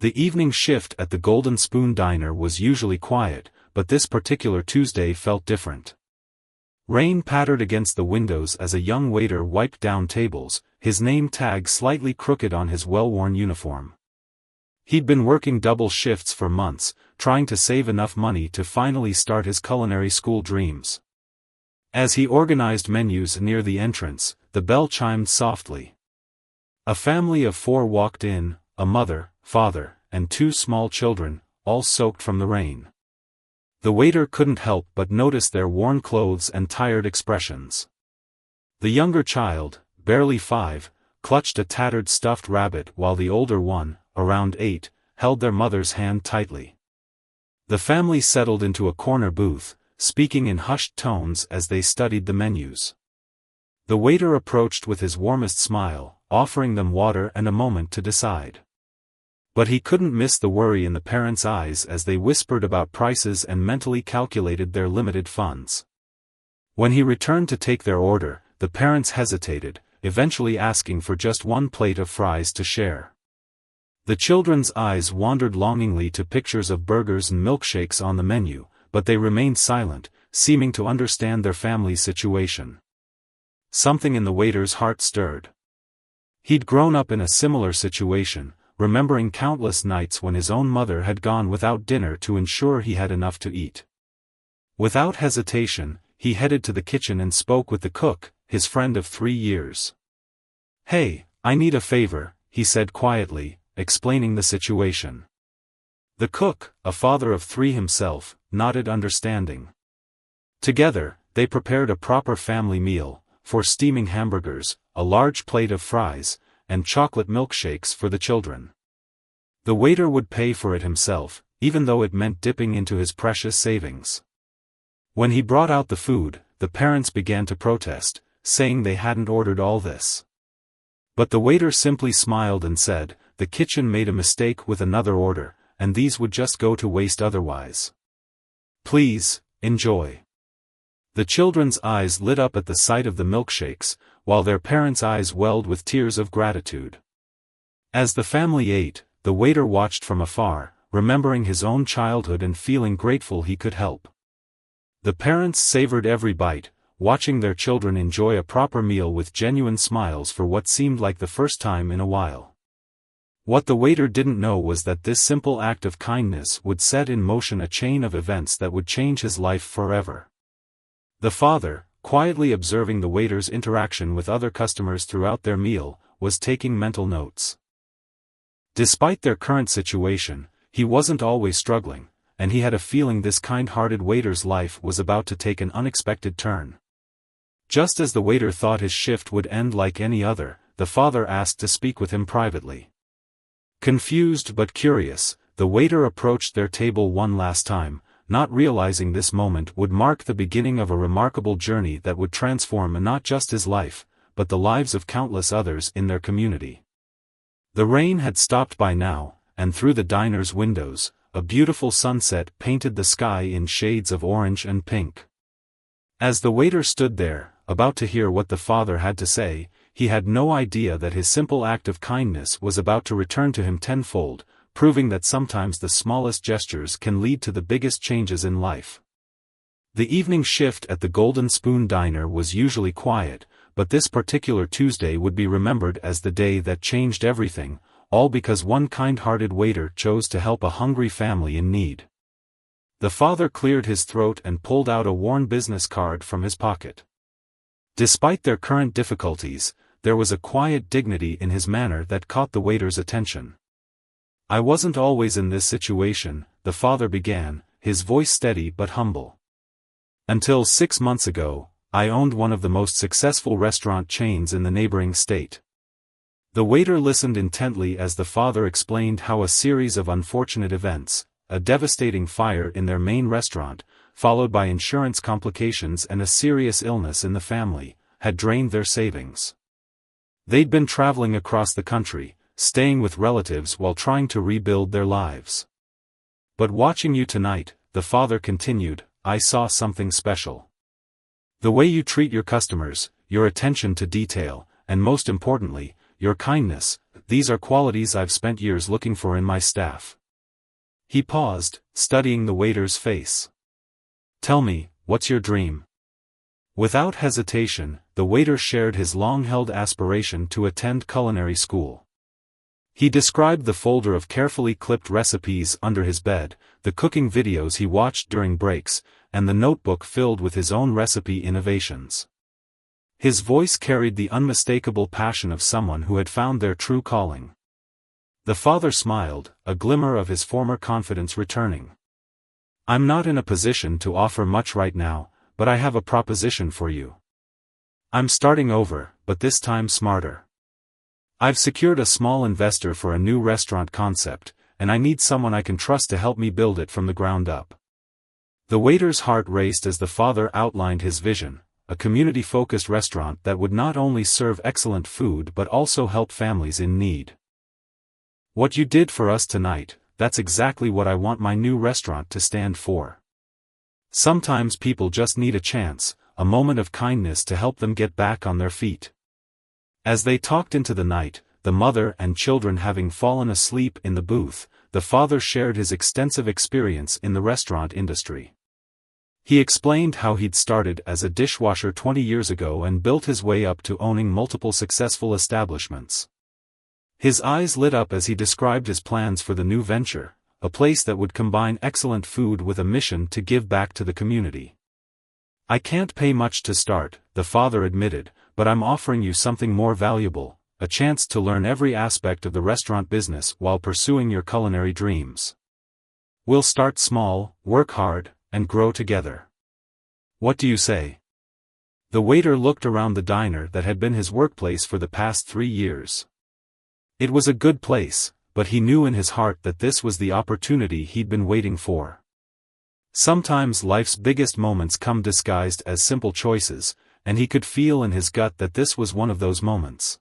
The evening shift at the Golden Spoon Diner was usually quiet, but this particular Tuesday felt different. Rain pattered against the windows as a young waiter wiped down tables, his name tag slightly crooked on his well-worn uniform. He'd been working double shifts for months, trying to save enough money to finally start his culinary school dreams. As he organized menus near the entrance, the bell chimed softly. A family of 4 walked in, a mother, father, and 2 small children, all soaked from the rain. The waiter couldn't help but notice their worn clothes and tired expressions. The younger child, barely 5, clutched a tattered stuffed rabbit while the older one, around 8, held their mother's hand tightly. The family settled into a corner booth, speaking in hushed tones as they studied the menus. The waiter approached with his warmest smile, offering them water and a moment to decide. But he couldn't miss the worry in the parents' eyes as they whispered about prices and mentally calculated their limited funds. When he returned to take their order, the parents hesitated, eventually asking for just 1 plate of fries to share. The children's eyes wandered longingly to pictures of burgers and milkshakes on the menu, but they remained silent, seeming to understand their family's situation. Something in the waiter's heart stirred. He'd grown up in a similar situation, remembering countless nights when his own mother had gone without dinner to ensure he had enough to eat. Without hesitation, he headed to the kitchen and spoke with the cook, his friend of 3 years. "Hey, I need a favor," he said quietly, explaining the situation. The cook, a father of 3 himself, nodded understanding. Together, they prepared a proper family meal, 4 steaming hamburgers, a large plate of fries, and chocolate milkshakes for the children. The waiter would pay for it himself, even though it meant dipping into his precious savings. When he brought out the food, the parents began to protest, saying they hadn't ordered all this. But the waiter simply smiled and said, "The kitchen made a mistake with another order, and these would just go to waste otherwise. Please, enjoy." The children's eyes lit up at the sight of the milkshakes, while their parents' eyes welled with tears of gratitude. As the family ate, the waiter watched from afar, remembering his own childhood and feeling grateful he could help. The parents savored every bite, watching their children enjoy a proper meal with genuine smiles for what seemed like the first time in a while. What the waiter didn't know was that this simple act of kindness would set in motion a chain of events that would change his life forever. The father, quietly observing the waiter's interaction with other customers throughout their meal, was taking mental notes. Despite their current situation, he wasn't always struggling, and he had a feeling this kind-hearted waiter's life was about to take an unexpected turn. Just as the waiter thought his shift would end like any other, the father asked to speak with him privately. Confused but curious, the waiter approached their table one last time, not realizing this moment would mark the beginning of a remarkable journey that would transform not just his life, but the lives of countless others in their community. The rain had stopped by now, and through the diner's windows, a beautiful sunset painted the sky in shades of orange and pink. As the waiter stood there, about to hear what the father had to say, he had no idea that his simple act of kindness was about to return to him tenfold, proving that sometimes the smallest gestures can lead to the biggest changes in life. The evening shift at the Golden Spoon Diner was usually quiet, but this particular Tuesday would be remembered as the day that changed everything, all because one kind-hearted waiter chose to help a hungry family in need. The father cleared his throat and pulled out a worn business card from his pocket. Despite their current difficulties, there was a quiet dignity in his manner that caught the waiter's attention. "I wasn't always in this situation," the father began, his voice steady but humble. "Until 6 months ago, I owned one of the most successful restaurant chains in the neighboring state." The waiter listened intently as the father explained how a series of unfortunate events, a devastating fire in their main restaurant, followed by insurance complications and a serious illness in the family, had drained their savings. They'd been traveling across the country, staying with relatives while trying to rebuild their lives. "But watching you tonight," the father continued, "I saw something special. The way you treat your customers, your attention to detail, and most importantly, your kindness, these are qualities I've spent years looking for in my staff." He paused, studying the waiter's face. "Tell me, what's your dream?" Without hesitation, the waiter shared his long-held aspiration to attend culinary school. He described the folder of carefully clipped recipes under his bed, the cooking videos he watched during breaks, and the notebook filled with his own recipe innovations. His voice carried the unmistakable passion of someone who had found their true calling. The father smiled, a glimmer of his former confidence returning. "I'm not in a position to offer much right now, but I have a proposition for you. I'm starting over, but this time smarter. I've secured a small investor for a new restaurant concept, and I need someone I can trust to help me build it from the ground up." The waiter's heart raced as the father outlined his vision, a community-focused restaurant that would not only serve excellent food but also help families in need. "What you did for us tonight, that's exactly what I want my new restaurant to stand for. Sometimes people just need a chance, a moment of kindness to help them get back on their feet." As they talked into the night, the mother and children having fallen asleep in the booth, the father shared his extensive experience in the restaurant industry. He explained how he'd started as a dishwasher 20 years ago and built his way up to owning multiple successful establishments. His eyes lit up as he described his plans for the new venture, a place that would combine excellent food with a mission to give back to the community. "I can't pay much to start," the father admitted, "but I'm offering you something more valuable, a chance to learn every aspect of the restaurant business while pursuing your culinary dreams. We'll start small, work hard, and grow together. What do you say?" The waiter looked around the diner that had been his workplace for the past 3 years. It was a good place, but he knew in his heart that this was the opportunity he'd been waiting for. Sometimes life's biggest moments come disguised as simple choices, and he could feel in his gut that this was one of those moments.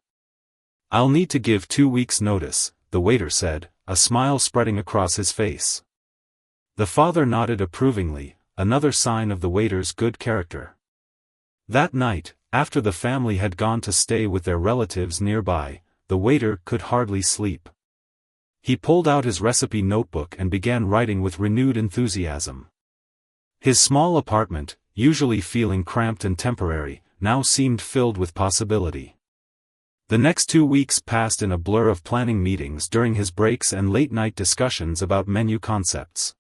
"I'll need to give 2 weeks' notice," the waiter said, a smile spreading across his face. The father nodded approvingly, another sign of the waiter's good character. That night, after the family had gone to stay with their relatives nearby, the waiter could hardly sleep. He pulled out his recipe notebook and began writing with renewed enthusiasm. His small apartment, usually feeling cramped and temporary, now seemed filled with possibility. The next 2 weeks passed in a blur of planning meetings during his breaks and late-night discussions about menu concepts.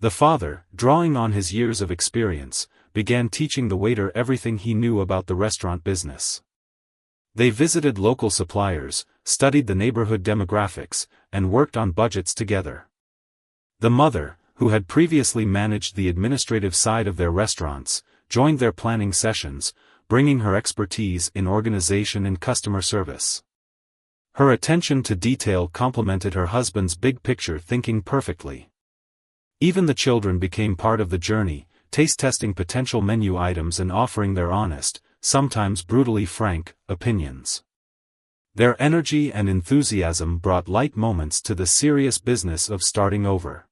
The father, drawing on his years of experience, began teaching the waiter everything he knew about the restaurant business. They visited local suppliers, studied the neighborhood demographics, and worked on budgets together. The mother, who had previously managed the administrative side of their restaurants, joined their planning sessions, bringing her expertise in organization and customer service. Her attention to detail complemented her husband's big-picture thinking perfectly. Even the children became part of the journey, taste-testing potential menu items and offering their honest, sometimes brutally frank, opinions. Their energy and enthusiasm brought light moments to the serious business of starting over.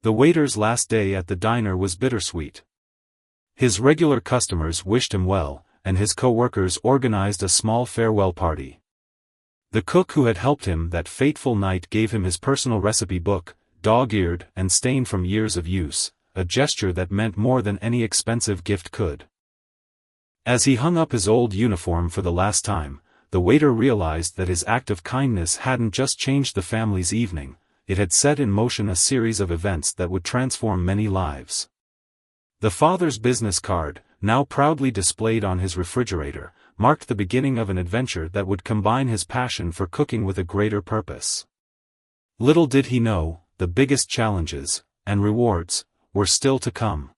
The waiter's last day at the diner was bittersweet. His regular customers wished him well, and his co-workers organized a small farewell party. The cook who had helped him that fateful night gave him his personal recipe book, dog-eared and stained from years of use, a gesture that meant more than any expensive gift could. As he hung up his old uniform for the last time, the waiter realized that his act of kindness hadn't just changed the family's evening, it had set in motion a series of events that would transform many lives. The father's business card, now proudly displayed on his refrigerator, marked the beginning of an adventure that would combine his passion for cooking with a greater purpose. Little did he know, the biggest challenges, and rewards, were still to come.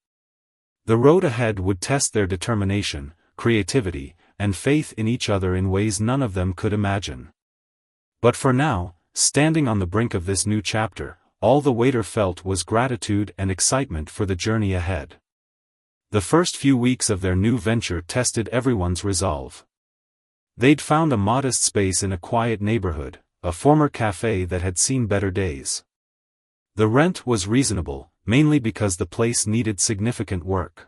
The road ahead would test their determination, creativity, and faith in each other in ways none of them could imagine. But for now, standing on the brink of this new chapter, all the waiter felt was gratitude and excitement for the journey ahead. The first few weeks of their new venture tested everyone's resolve. They'd found a modest space in a quiet neighborhood, a former cafe that had seen better days. The rent was reasonable, mainly because the place needed significant work.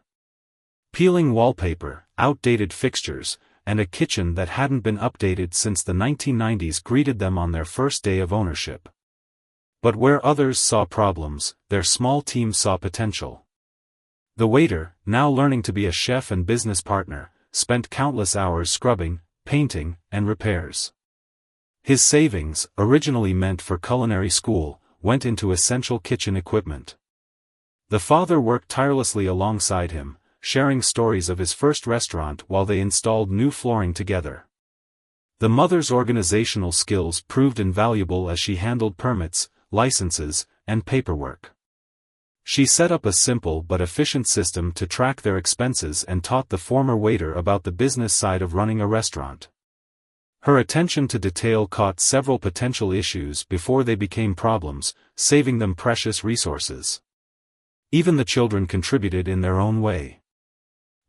Peeling wallpaper, outdated fixtures, and a kitchen that hadn't been updated since the 1990s greeted them on their first day of ownership. But where others saw problems, their small team saw potential. The waiter, now learning to be a chef and business partner, spent countless hours scrubbing, painting, and repairs. His savings, originally meant for culinary school, went into essential kitchen equipment. The father worked tirelessly alongside him, sharing stories of his first restaurant while they installed new flooring together. The mother's organizational skills proved invaluable as she handled permits, licenses, and paperwork. She set up a simple but efficient system to track their expenses and taught the former waiter about the business side of running a restaurant. Her attention to detail caught several potential issues before they became problems, saving them precious resources. Even the children contributed in their own way.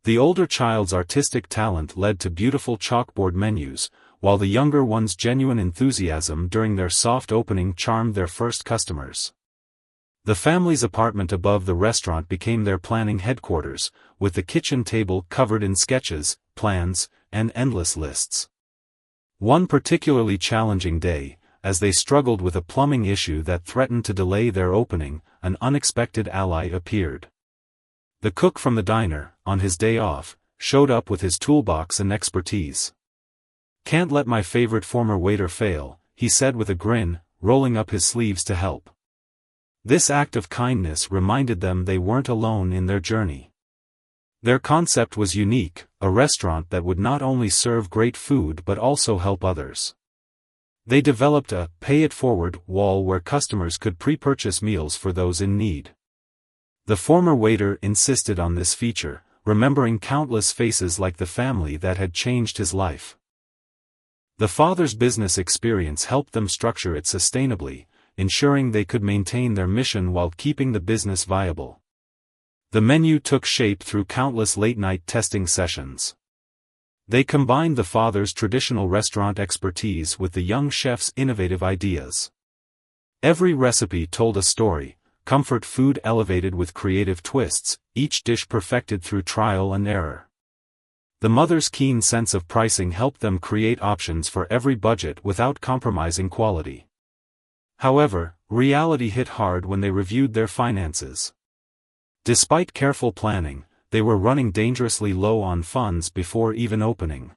The older child's artistic talent led to beautiful chalkboard menus, while the younger one's genuine enthusiasm during their soft opening charmed their first customers. The family's apartment above the restaurant became their planning headquarters, with the kitchen table covered in sketches, plans, and endless lists. One particularly challenging day, as they struggled with a plumbing issue that threatened to delay their opening, an unexpected ally appeared. The cook from the diner, on his day off, showed up with his toolbox and expertise. "Can't let my favorite former waiter fail," he said with a grin, rolling up his sleeves to help. This act of kindness reminded them they weren't alone in their journey. Their concept was unique, a restaurant that would not only serve great food but also help others. They developed a "pay it forward" wall where customers could pre-purchase meals for those in need. The former waiter insisted on this feature, remembering countless faces like the family that had changed his life. The father's business experience helped them structure it sustainably, ensuring they could maintain their mission while keeping the business viable. The menu took shape through countless late-night testing sessions. They combined the father's traditional restaurant expertise with the young chef's innovative ideas. Every recipe told a story, comfort food elevated with creative twists, each dish perfected through trial and error. The mother's keen sense of pricing helped them create options for every budget without compromising quality. However, reality hit hard when they reviewed their finances. Despite careful planning, they were running dangerously low on funds before even opening.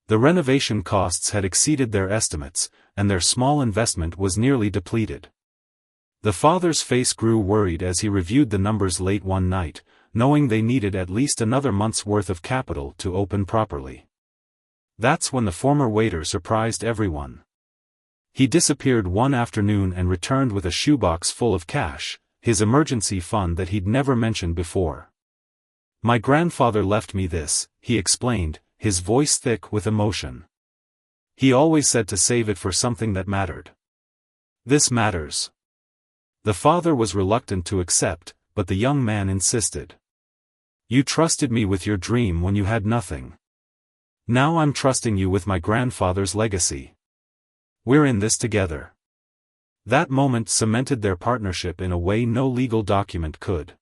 The renovation costs had exceeded their estimates, and their small investment was nearly depleted. The father's face grew worried as he reviewed the numbers late one night, knowing they needed at least another month's worth of capital to open properly. That's when the former waiter surprised everyone. He disappeared one afternoon and returned with a shoebox full of cash, his emergency fund that he'd never mentioned before. "My grandfather left me this," he explained, his voice thick with emotion. "He always said to save it for something that mattered. This matters." The father was reluctant to accept, but the young man insisted. "You trusted me with your dream when you had nothing. Now I'm trusting you with my grandfather's legacy. We're in this together." That moment cemented their partnership in a way no legal document could.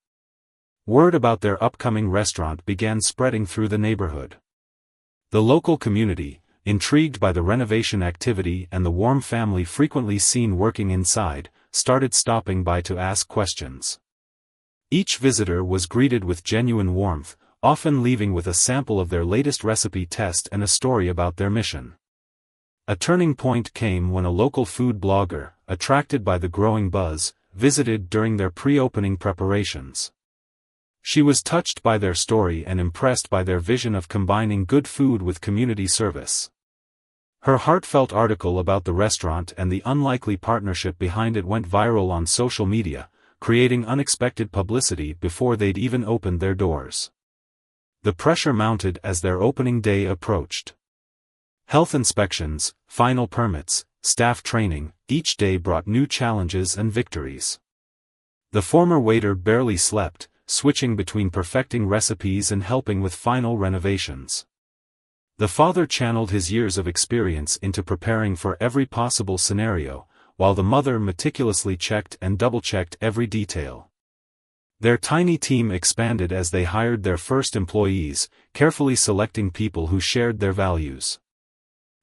Word about their upcoming restaurant began spreading through the neighborhood. The local community, intrigued by the renovation activity and the warm family frequently seen working inside, started stopping by to ask questions. Each visitor was greeted with genuine warmth, often leaving with a sample of their latest recipe test and a story about their mission. A turning point came when a local food blogger, attracted by the growing buzz, visited during their pre-opening preparations. She was touched by their story and impressed by their vision of combining good food with community service. Her heartfelt article about the restaurant and the unlikely partnership behind it went viral on social media, creating unexpected publicity before they'd even opened their doors. The pressure mounted as their opening day approached. Health inspections, final permits, staff training, each day brought new challenges and victories. The former waiter barely slept, switching between perfecting recipes and helping with final renovations. The father channeled his years of experience into preparing for every possible scenario, while the mother meticulously checked and double-checked every detail. Their tiny team expanded as they hired their first employees, carefully selecting people who shared their values.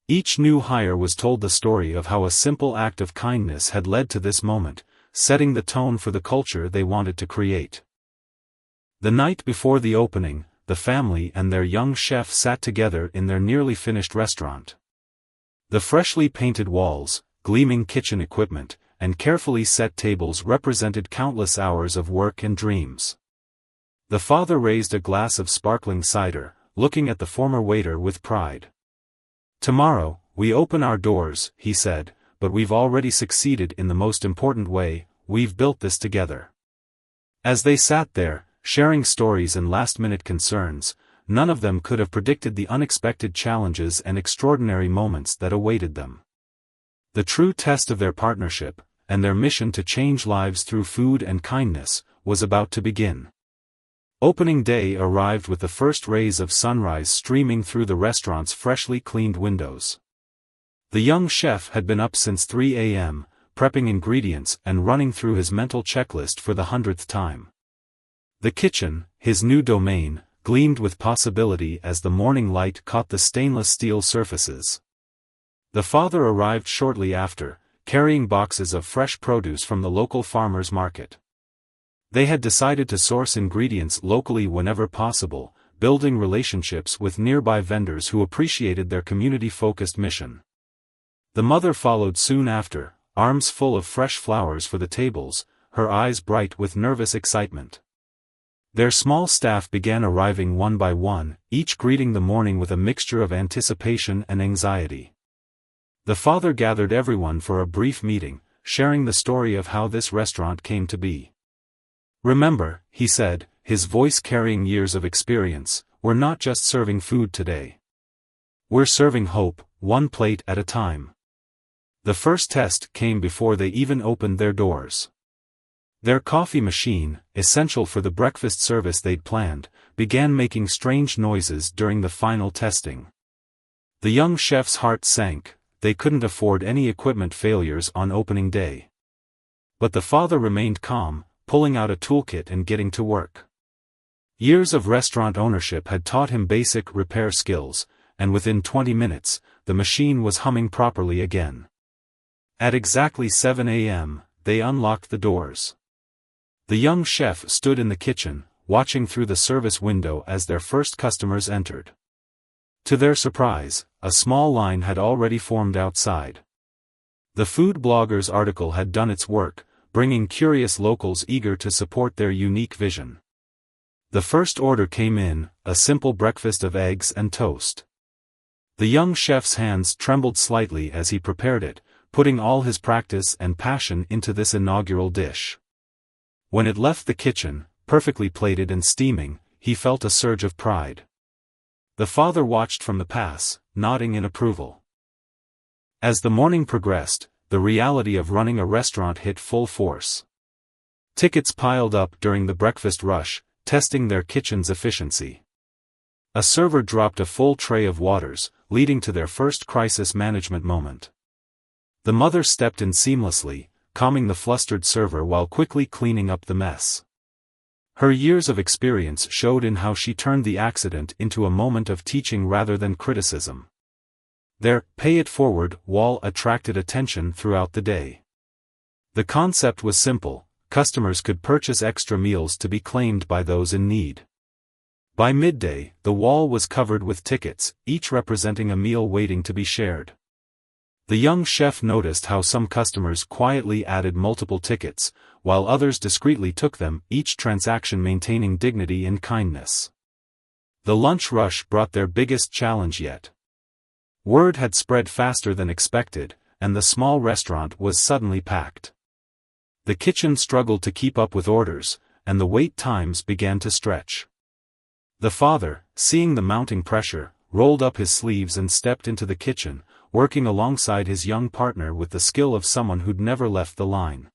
Each new hire was told the story of how a simple act of kindness had led to this moment, setting the tone for the culture they wanted to create. The night before the opening, the family and their young chef sat together in their nearly finished restaurant. The freshly painted walls, gleaming kitchen equipment, and carefully set tables represented countless hours of work and dreams. The father raised a glass of sparkling cider, looking at the former waiter with pride. "Tomorrow, we open our doors," he said, "but we've already succeeded in the most important way, we've built this together." As they sat there, sharing stories and last-minute concerns, none of them could have predicted the unexpected challenges and extraordinary moments that awaited them. The true test of their partnership, and their mission to change lives through food and kindness, was about to begin. Opening day arrived with the first rays of sunrise streaming through the restaurant's freshly cleaned windows. The young chef had been up since 3 a.m., prepping ingredients and running through his mental checklist for the 100th time. The kitchen, his new domain, gleamed with possibility as the morning light caught the stainless steel surfaces. The father arrived shortly after, carrying boxes of fresh produce from the local farmers' market. They had decided to source ingredients locally whenever possible, building relationships with nearby vendors who appreciated their community-focused mission. The mother followed soon after, arms full of fresh flowers for the tables, her eyes bright with nervous excitement. Their small staff began arriving one by one, each greeting the morning with a mixture of anticipation and anxiety. The father gathered everyone for a brief meeting, sharing the story of how this restaurant came to be. "Remember," he said, his voice carrying years of experience, "we're not just serving food today. We're serving hope, one plate at a time." The first test came before they even opened their doors. Their coffee machine, essential for the breakfast service they'd planned, began making strange noises during the final testing. The young chef's heart sank. They couldn't afford any equipment failures on opening day. But the father remained calm, pulling out a toolkit and getting to work. Years of restaurant ownership had taught him basic repair skills, and within 20 minutes, the machine was humming properly again. At exactly 7 a.m., they unlocked the doors. The young chef stood in the kitchen, watching through the service window as their first customers entered. To their surprise, a small line had already formed outside. The food blogger's article had done its work, bringing curious locals eager to support their unique vision. The first order came in, a simple breakfast of eggs and toast. The young chef's hands trembled slightly as he prepared it, putting all his practice and passion into this inaugural dish. When it left the kitchen, perfectly plated and steaming, he felt a surge of pride. The father watched from the pass, nodding in approval. As the morning progressed, the reality of running a restaurant hit full force. Tickets piled up during the breakfast rush, testing their kitchen's efficiency. A server dropped a full tray of waters, leading to their first crisis management moment. The mother stepped in seamlessly, calming the flustered server while quickly cleaning up the mess. Her years of experience showed in how she turned the accident into a moment of teaching rather than criticism. Their "pay it forward" wall attracted attention throughout the day. The concept was simple: customers could purchase extra meals to be claimed by those in need. By midday, the wall was covered with tickets, each representing a meal waiting to be shared. The young chef noticed how some customers quietly added multiple tickets, while others discreetly took them, each transaction maintaining dignity and kindness. The lunch rush brought their biggest challenge yet. Word had spread faster than expected, and the small restaurant was suddenly packed. The kitchen struggled to keep up with orders, and the wait times began to stretch. The father, seeing the mounting pressure, rolled up his sleeves and stepped into the kitchen, working alongside his young partner with the skill of someone who'd never left the line.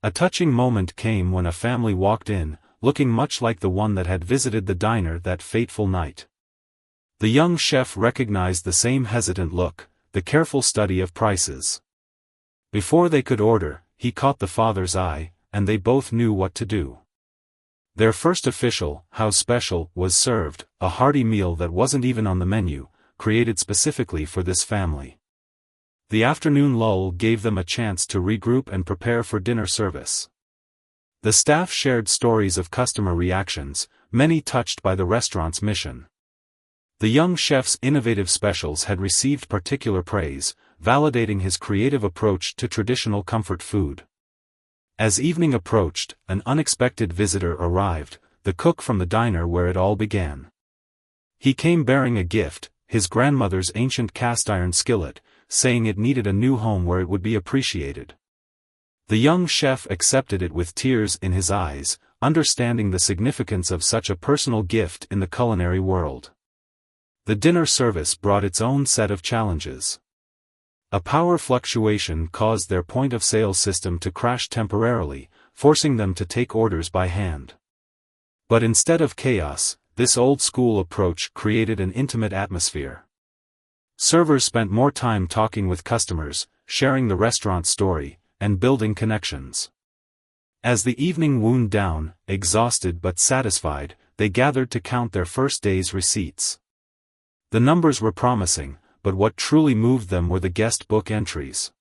A touching moment came when a family walked in, looking much like the one that had visited the diner that fateful night. The young chef recognized the same hesitant look, the careful study of prices. Before they could order, he caught the father's eye, and they both knew what to do. Their first official, "How Special," was served, a hearty meal that wasn't even on the menu, created specifically for this family. The afternoon lull gave them a chance to regroup and prepare for dinner service. The staff shared stories of customer reactions, many touched by the restaurant's mission. The young chef's innovative specials had received particular praise, validating his creative approach to traditional comfort food. As evening approached, an unexpected visitor arrived, the cook from the diner where it all began. He came bearing a gift, his grandmother's ancient cast-iron skillet, saying it needed a new home where it would be appreciated. The young chef accepted it with tears in his eyes, understanding the significance of such a personal gift in the culinary world. The dinner service brought its own set of challenges. A power fluctuation caused their point-of-sale system to crash temporarily, forcing them to take orders by hand. But instead of chaos, this old-school approach created an intimate atmosphere. Servers spent more time talking with customers, sharing the restaurant's story, and building connections. As the evening wound down, exhausted but satisfied, they gathered to count their first day's receipts. The numbers were promising, but what truly moved them were the guest book entries.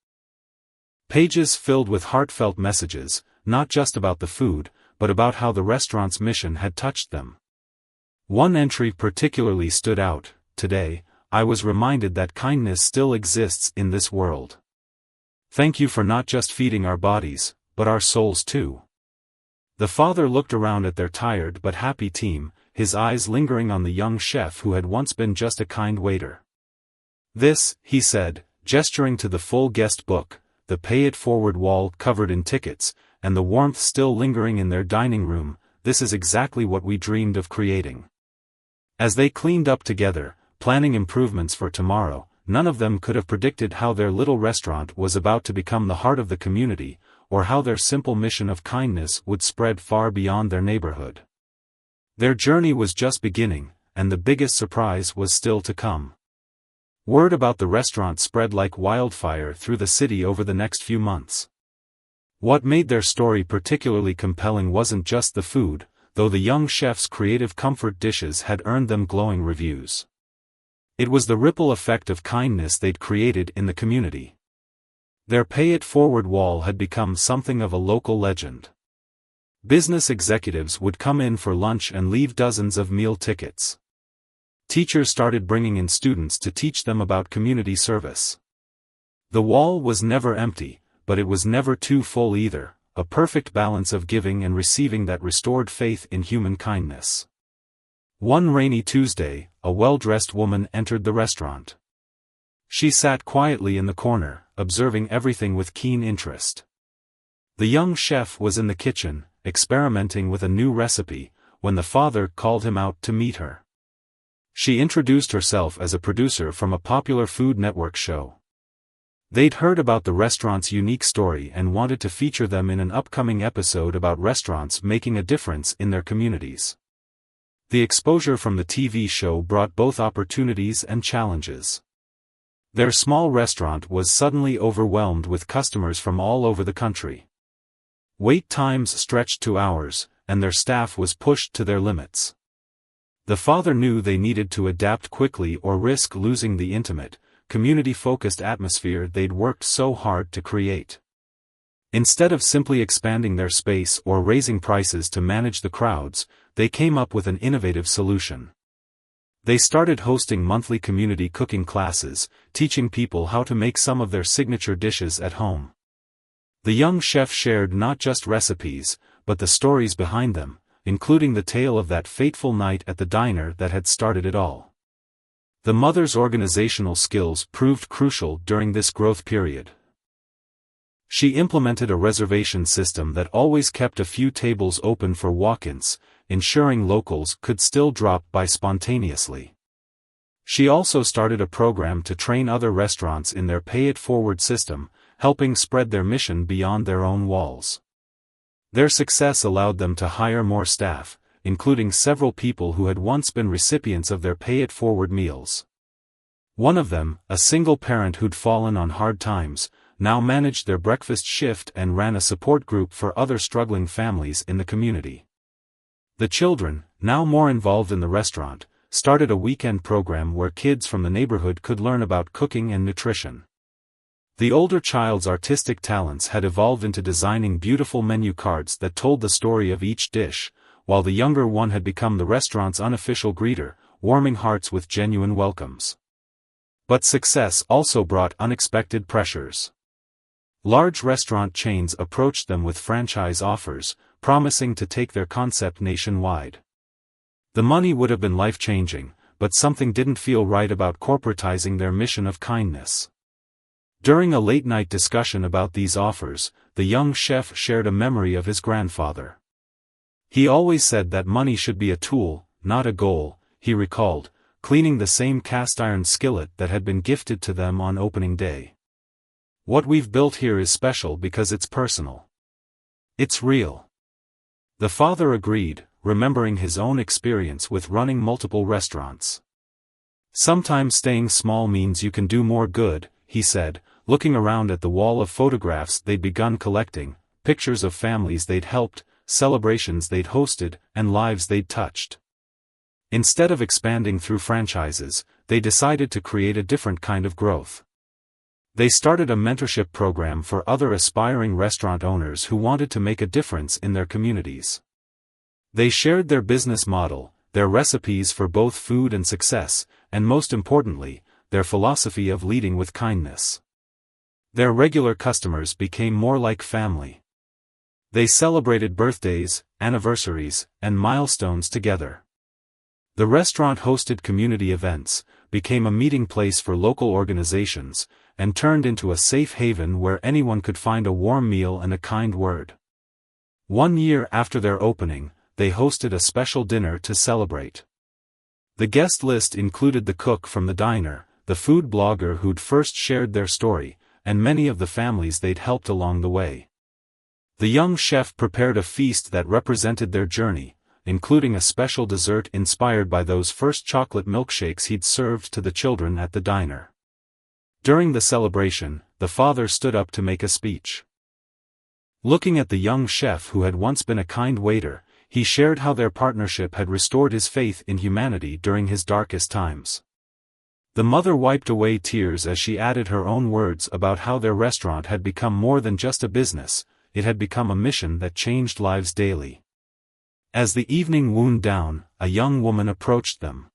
Pages filled with heartfelt messages, not just about the food, but about how the restaurant's mission had touched them. One entry particularly stood out: "Today, I was reminded that kindness still exists in this world. Thank you for not just feeding our bodies, but our souls too." The father looked around at their tired but happy team, his eyes lingering on the young chef who had once been just a kind waiter. "This," he said, gesturing to the full guest book, the pay-it-forward wall covered in tickets, and the warmth still lingering in their dining room, "this is exactly what we dreamed of creating." As they cleaned up together, planning improvements for tomorrow, none of them could have predicted how their little restaurant was about to become the heart of the community, or how their simple mission of kindness would spread far beyond their neighborhood. Their journey was just beginning, and the biggest surprise was still to come. Word about the restaurant spread like wildfire through the city over the next few months. What made their story particularly compelling wasn't just the food, though the young chef's creative comfort dishes had earned them glowing reviews. It was the ripple effect of kindness they'd created in the community. Their pay-it-forward wall had become something of a local legend. Business executives would come in for lunch and leave dozens of meal tickets. Teachers started bringing in students to teach them about community service. The wall was never empty, but it was never too full either, a perfect balance of giving and receiving that restored faith in human kindness. One rainy Tuesday, a well-dressed woman entered the restaurant. She sat quietly in the corner, observing everything with keen interest. The young chef was in the kitchen, experimenting with a new recipe, when the father called him out to meet her. She introduced herself as a producer from a popular Food Network show. They'd heard about the restaurant's unique story and wanted to feature them in an upcoming episode about restaurants making a difference in their communities. The exposure from the TV show brought both opportunities and challenges. Their small restaurant was suddenly overwhelmed with customers from all over the country. Wait times stretched to hours, and their staff was pushed to their limits. The father knew they needed to adapt quickly or risk losing the intimate, community-focused atmosphere they'd worked so hard to create. Instead of simply expanding their space or raising prices to manage the crowds, they came up with an innovative solution. They started hosting monthly community cooking classes, teaching people how to make some of their signature dishes at home. The young chef shared not just recipes, but the stories behind them, including the tale of that fateful night at the diner that had started it all. The mother's organizational skills proved crucial during this growth period. She implemented a reservation system that always kept a few tables open for walk-ins, ensuring locals could still drop by spontaneously. She also started a program to train other restaurants in their pay-it-forward system, helping spread their mission beyond their own walls. Their success allowed them to hire more staff, including several people who had once been recipients of their pay-it-forward meals. One of them, a single parent who'd fallen on hard times, now managed their breakfast shift and ran a support group for other struggling families in the community. The children, now more involved in the restaurant, started a weekend program where kids from the neighborhood could learn about cooking and nutrition. The older child's artistic talents had evolved into designing beautiful menu cards that told the story of each dish, while the younger one had become the restaurant's unofficial greeter, warming hearts with genuine welcomes. But success also brought unexpected pressures. Large restaurant chains approached them with franchise offers, promising to take their concept nationwide. The money would have been life-changing, but something didn't feel right about corporatizing their mission of kindness. During a late-night discussion about these offers, the young chef shared a memory of his grandfather. He always said that money should be a tool, not a goal, he recalled, cleaning the same cast-iron skillet that had been gifted to them on opening day. "What we've built here is special because it's personal. It's real." The father agreed, remembering his own experience with running multiple restaurants. "Sometimes staying small means you can do more good," he said, looking around at the wall of photographs they'd begun collecting, pictures of families they'd helped, celebrations they'd hosted, and lives they'd touched. Instead of expanding through franchises, they decided to create a different kind of growth. They started a mentorship program for other aspiring restaurant owners who wanted to make a difference in their communities. They shared their business model, their recipes for both food and success, and most importantly, their philosophy of leading with kindness. Their regular customers became more like family. They celebrated birthdays, anniversaries, and milestones together. The restaurant hosted community events, became a meeting place for local organizations, and turned into a safe haven where anyone could find a warm meal and a kind word. 1 year after their opening, they hosted a special dinner to celebrate. The guest list included the cook from the diner, the food blogger who'd first shared their story, and many of the families they'd helped along the way. The young chef prepared a feast that represented their journey, including a special dessert inspired by those first chocolate milkshakes he'd served to the children at the diner. During the celebration, the father stood up to make a speech. Looking at the young chef who had once been a kind waiter, he shared how their partnership had restored his faith in humanity during his darkest times. The mother wiped away tears as she added her own words about how their restaurant had become more than just a business, it had become a mission that changed lives daily. As the evening wound down, a young woman approached them.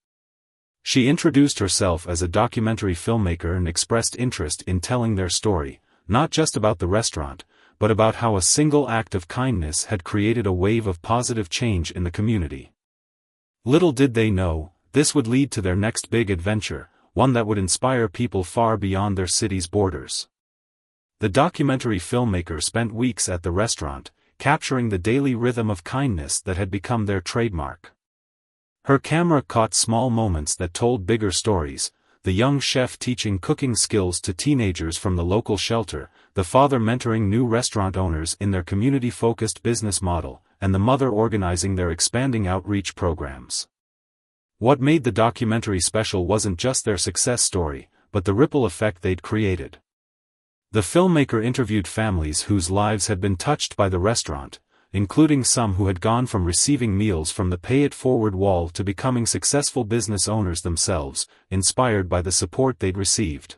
She introduced herself as a documentary filmmaker and expressed interest in telling their story, not just about the restaurant, but about how a single act of kindness had created a wave of positive change in the community. Little did they know, this would lead to their next big adventure, one that would inspire people far beyond their city's borders. The documentary filmmaker spent weeks at the restaurant, capturing the daily rhythm of kindness that had become their trademark. Her camera caught small moments that told bigger stories, the young chef teaching cooking skills to teenagers from the local shelter, the father mentoring new restaurant owners in their community-focused business model, and the mother organizing their expanding outreach programs. What made the documentary special wasn't just their success story, but the ripple effect they'd created. The filmmaker interviewed families whose lives had been touched by the restaurant, including some who had gone from receiving meals from the pay-it-forward wall to becoming successful business owners themselves, inspired by the support they'd received.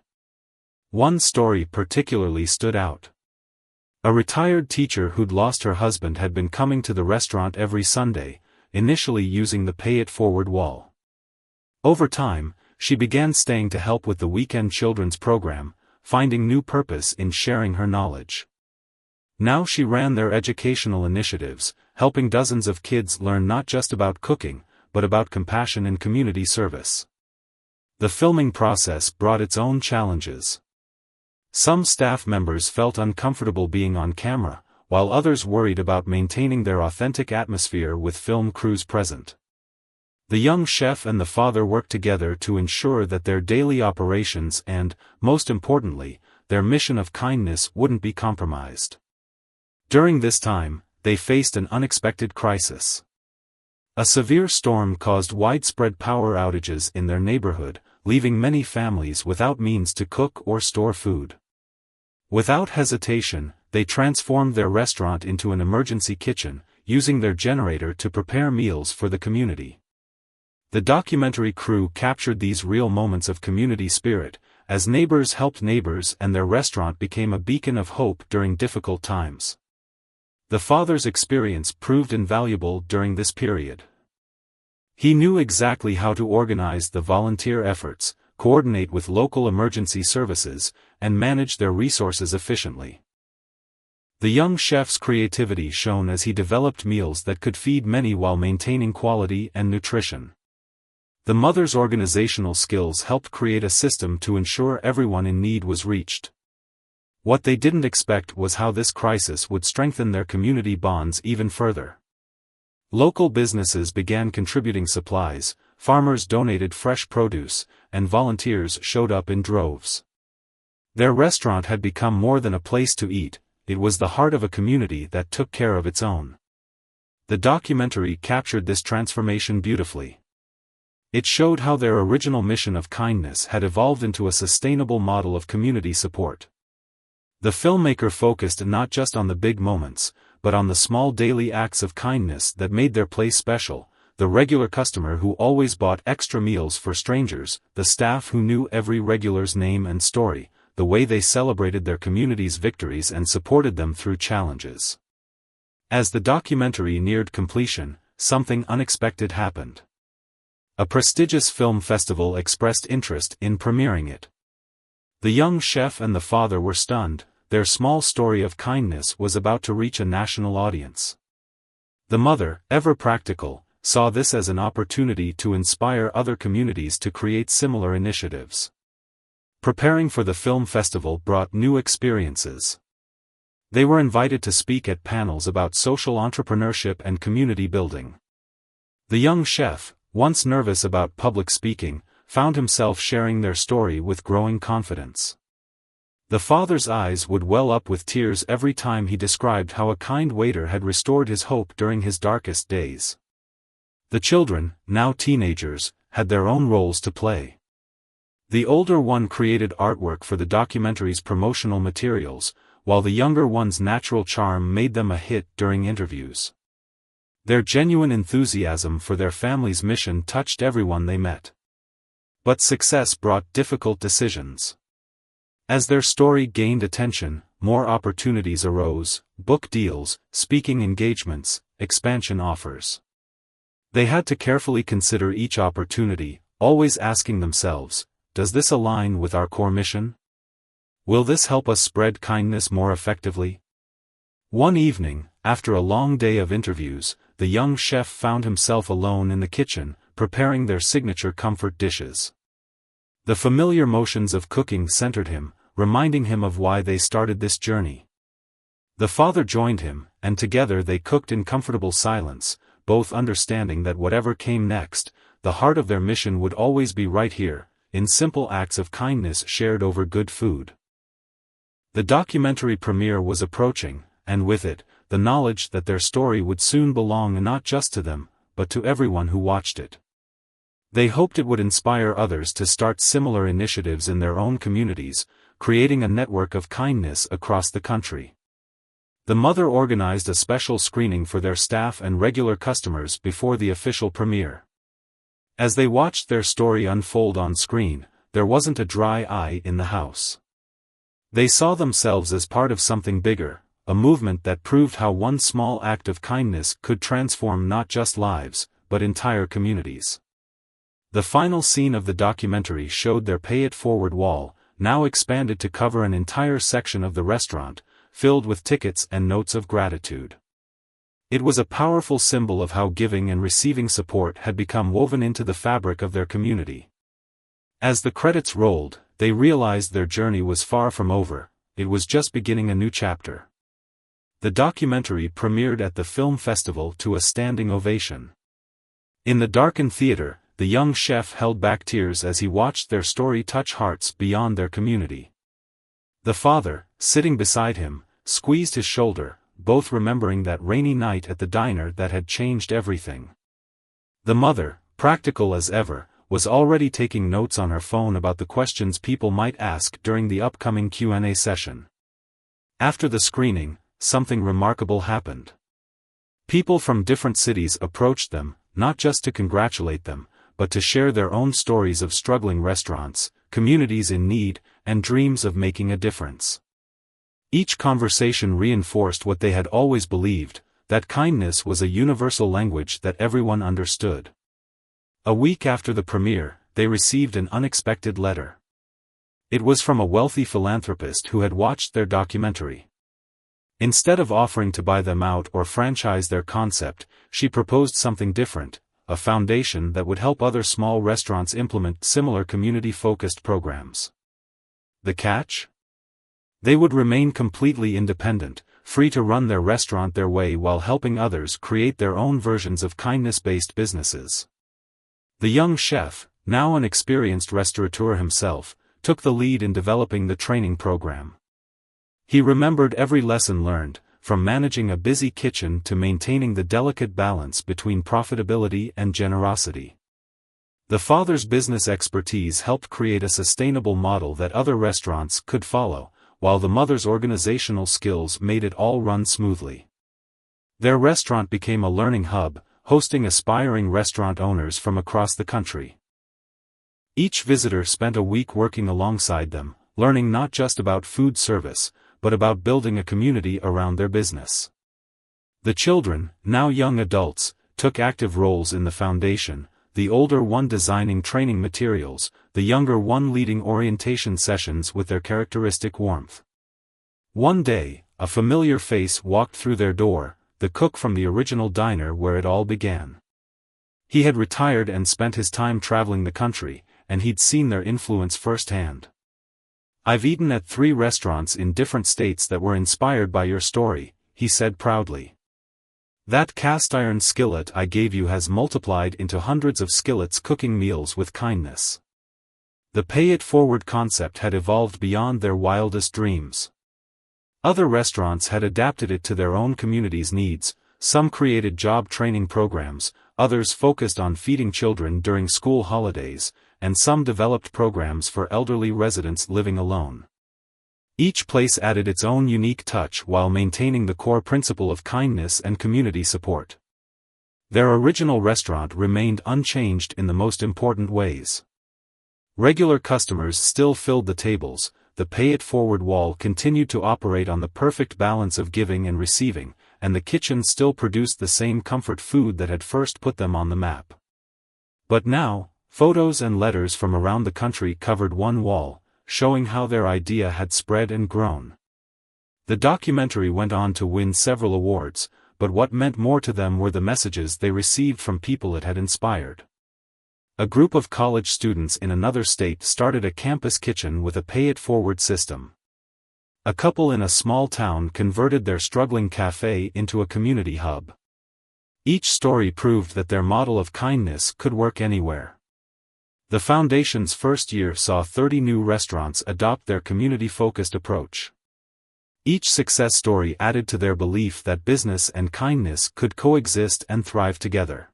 One story particularly stood out. A retired teacher who'd lost her husband had been coming to the restaurant every Sunday, initially using the pay-it-forward wall. Over time, she began staying to help with the weekend children's program, finding new purpose in sharing her knowledge. Now she ran their educational initiatives, helping dozens of kids learn not just about cooking, but about compassion and community service. The filming process brought its own challenges. Some staff members felt uncomfortable being on camera, while others worried about maintaining their authentic atmosphere with film crews present. The young chef and the father worked together to ensure that their daily operations and, most importantly, their mission of kindness wouldn't be compromised. During this time, they faced an unexpected crisis. A severe storm caused widespread power outages in their neighborhood, leaving many families without means to cook or store food. Without hesitation, they transformed their restaurant into an emergency kitchen, using their generator to prepare meals for the community. The documentary crew captured these real moments of community spirit, as neighbors helped neighbors and their restaurant became a beacon of hope during difficult times. The father's experience proved invaluable during this period. He knew exactly how to organize the volunteer efforts, coordinate with local emergency services, and manage their resources efficiently. The young chef's creativity shone as he developed meals that could feed many while maintaining quality and nutrition. The mother's organizational skills helped create a system to ensure everyone in need was reached. What they didn't expect was how this crisis would strengthen their community bonds even further. Local businesses began contributing supplies, farmers donated fresh produce, and volunteers showed up in droves. Their restaurant had become more than a place to eat, it was the heart of a community that took care of its own. The documentary captured this transformation beautifully. It showed how their original mission of kindness had evolved into a sustainable model of community support. The filmmaker focused not just on the big moments, but on the small daily acts of kindness that made their place special, the regular customer who always bought extra meals for strangers, the staff who knew every regular's name and story, the way they celebrated their community's victories and supported them through challenges. As the documentary neared completion, something unexpected happened. A prestigious film festival expressed interest in premiering it. The young chef and the father were stunned. Their small story of kindness was about to reach a national audience. The mother, ever practical, saw this as an opportunity to inspire other communities to create similar initiatives. Preparing for the film festival brought new experiences. They were invited to speak at panels about social entrepreneurship and community building. The young chef, once nervous about public speaking, found himself sharing their story with growing confidence. The father's eyes would well up with tears every time he described how a kind waiter had restored his hope during his darkest days. The children, now teenagers, had their own roles to play. The older one created artwork for the documentary's promotional materials, while the younger one's natural charm made them a hit during interviews. Their genuine enthusiasm for their family's mission touched everyone they met. But success brought difficult decisions. As their story gained attention, more opportunities arose: book deals, speaking engagements, expansion offers. They had to carefully consider each opportunity, always asking themselves, does this align with our core mission? Will this help us spread kindness more effectively? One evening, after a long day of interviews, the young chef found himself alone in the kitchen, preparing their signature comfort dishes. The familiar motions of cooking centered him, reminding him of why they started this journey. The father joined him, and together they cooked in comfortable silence, both understanding that whatever came next, the heart of their mission would always be right here, in simple acts of kindness shared over good food. The documentary premiere was approaching, and with it, the knowledge that their story would soon belong not just to them, but to everyone who watched it. They hoped it would inspire others to start similar initiatives in their own communities, creating a network of kindness across the country. The mother organized a special screening for their staff and regular customers before the official premiere. As they watched their story unfold on screen, there wasn't a dry eye in the house. They saw themselves as part of something bigger, a movement that proved how one small act of kindness could transform not just lives, but entire communities. The final scene of the documentary showed their Pay It Forward wall, now expanded to cover an entire section of the restaurant, filled with tickets and notes of gratitude. It was a powerful symbol of how giving and receiving support had become woven into the fabric of their community. As the credits rolled, they realized their journey was far from over, it was just beginning a new chapter. The documentary premiered at the film festival to a standing ovation. In the darkened theater, the young chef held back tears as he watched their story touch hearts beyond their community. The father, sitting beside him, squeezed his shoulder, both remembering that rainy night at the diner that had changed everything. The mother, practical as ever, was already taking notes on her phone about the questions people might ask during the upcoming Q&A session. After the screening, something remarkable happened. People from different cities approached them, not just to congratulate them, but to share their own stories of struggling restaurants, communities in need, and dreams of making a difference. Each conversation reinforced what they had always believed, that kindness was a universal language that everyone understood. A week after the premiere, they received an unexpected letter. It was from a wealthy philanthropist who had watched their documentary. Instead of offering to buy them out or franchise their concept, she proposed something different, a foundation that would help other small restaurants implement similar community-focused programs. The catch? They would remain completely independent, free to run their restaurant their way while helping others create their own versions of kindness-based businesses. The young chef, now an experienced restaurateur himself, took the lead in developing the training program. He remembered every lesson learned, from managing a busy kitchen to maintaining the delicate balance between profitability and generosity. The father's business expertise helped create a sustainable model that other restaurants could follow, while the mother's organizational skills made it all run smoothly. Their restaurant became a learning hub, hosting aspiring restaurant owners from across the country. Each visitor spent a week working alongside them, learning not just about food service, but about building a community around their business. The children, now young adults, took active roles in the foundation, the older one designing training materials, the younger one leading orientation sessions with their characteristic warmth. One day, a familiar face walked through their door, the cook from the original diner where it all began. He had retired and spent his time traveling the country, and he'd seen their influence firsthand. "I've eaten at 3 restaurants in different states that were inspired by your story," he said proudly. "That cast-iron skillet I gave you has multiplied into hundreds of skillets cooking meals with kindness." The pay-it-forward concept had evolved beyond their wildest dreams. Other restaurants had adapted it to their own community's needs, some created job training programs, others focused on feeding children during school holidays, and some developed programs for elderly residents living alone. Each place added its own unique touch while maintaining the core principle of kindness and community support. Their original restaurant remained unchanged in the most important ways. Regular customers still filled the tables, the pay-it-forward wall continued to operate on the perfect balance of giving and receiving, and the kitchen still produced the same comfort food that had first put them on the map. But now, photos and letters from around the country covered one wall, showing how their idea had spread and grown. The documentary went on to win several awards, but what meant more to them were the messages they received from people it had inspired. A group of college students in another state started a campus kitchen with a pay-it-forward system. A couple in a small town converted their struggling cafe into a community hub. Each story proved that their model of kindness could work anywhere. The foundation's first year saw 30 new restaurants adopt their community-focused approach. Each success story added to their belief that business and kindness could coexist and thrive together.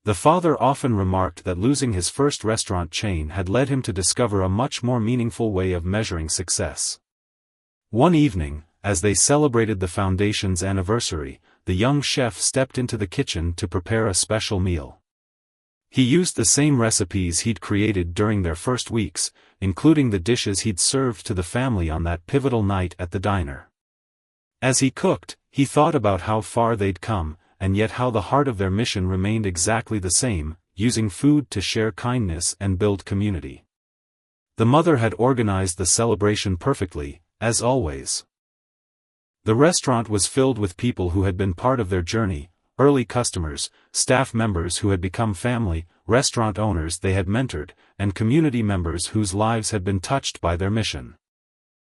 The father often remarked that losing his first restaurant chain had led him to discover a much more meaningful way of measuring success. One evening, as they celebrated the foundation's anniversary, the young chef stepped into the kitchen to prepare a special meal. He used the same recipes he'd created during their first weeks, including the dishes he'd served to the family on that pivotal night at the diner. As he cooked, he thought about how far they'd come, and yet how the heart of their mission remained exactly the same, using food to share kindness and build community. The mother had organized the celebration perfectly, as always. The restaurant was filled with people who had been part of their journey, early customers, staff members who had become family, restaurant owners they had mentored, and community members whose lives had been touched by their mission.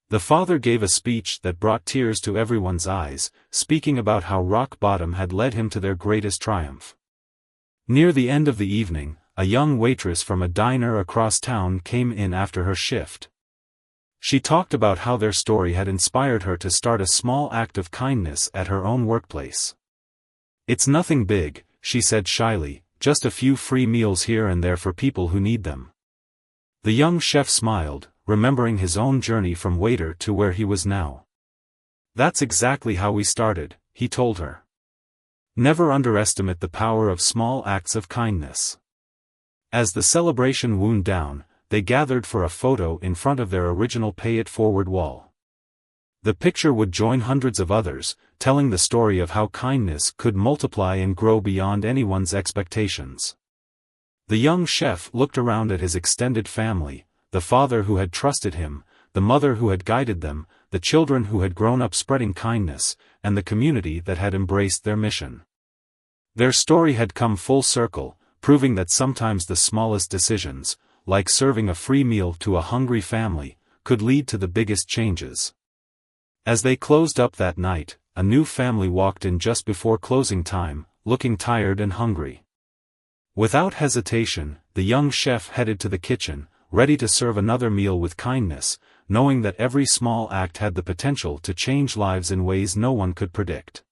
The father gave a speech that brought tears to everyone's eyes, speaking about how rock bottom had led him to their greatest triumph. Near the end of the evening, a young waitress from a diner across town came in after her shift. She talked about how their story had inspired her to start a small act of kindness at her own workplace. "It's nothing big," she said shyly, "just a few free meals here and there for people who need them." The young chef smiled, remembering his own journey from waiter to where he was now. "That's exactly how we started," he told her. Never underestimate the power of small acts of kindness. As the celebration wound down, they gathered for a photo in front of their original Pay It Forward wall. The picture would join hundreds of others, telling the story of how kindness could multiply and grow beyond anyone's expectations. The young chef looked around at his extended family, the father who had trusted him, the mother who had guided them, the children who had grown up spreading kindness, and the community that had embraced their mission. Their story had come full circle, proving that sometimes the smallest decisions, like serving a free meal to a hungry family, could lead to the biggest changes. As they closed up that night, a new family walked in just before closing time, looking tired and hungry. Without hesitation, the young chef headed to the kitchen, ready to serve another meal with kindness, knowing that every small act had the potential to change lives in ways no one could predict.